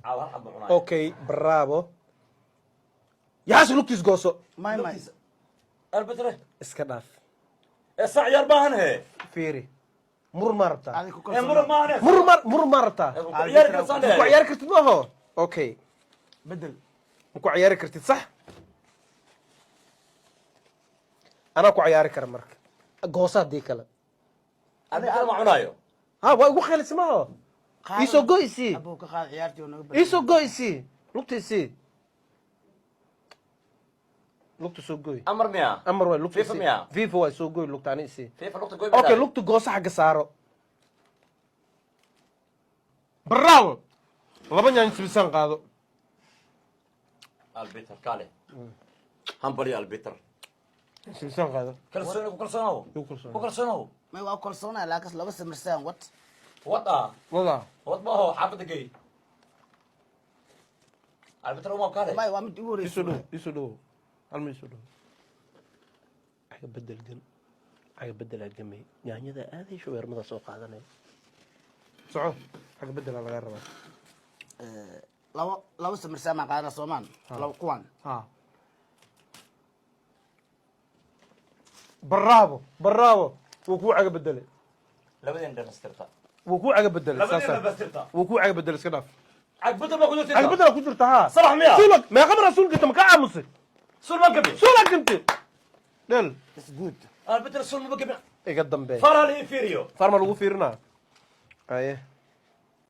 اوكي برافو يا لوكتيس جوسو ماي البتره اسكداف الساعه يرباهن هي فيري مر مرتا مر ما انا مر مرتا عيارك صالح عيارك كرتid ما هو اوكي بدل مكو عياري كرتid صح انا كو عياري كر marka goosa dii kale انا ما عنايو ها waa ugu khaylis ma ho iso goysi ابو كقاد عيارتي ونغ iso goysi lugtisi lugta soo goy امر ميا amar way lugta FIFA miya? FIFA way soo goy lugtaani isi فيفا لقطه جوي okay lugta goosa xagga saaro bravo laba nyaan sibisan qaado البيتر كالي همبري البيتر sibisan qaado كرسونو كرسونو ما هو كلسونا لكن لو بس مرسان وات وطا wada وطا هو حافظ جاي البيتر ما كالي ما هو مد يوري isu dhow halma isu dhow aga bedel gan aga bedel agamay yaanyada aaday shaweermada soo qaadanay soco aga bedel laga rabaa لو بس مرسان ما قادنا سومان لو قوان ها برافو برافو وكو aga bedelay لبدين دمسترتا وكو aga bedelay لبدين saasa دمسترتا وكو aga bedelay iska dhaaf عقبتر ما قلت aga bedel ku jirta ha صلاح ميا sulak ma qabra sulka ma ka aamusay سول ما قبل sulak inti del اتس جود البيتر سول ما قبل iga dambe فرالي فيريو farma lagu fiirina aye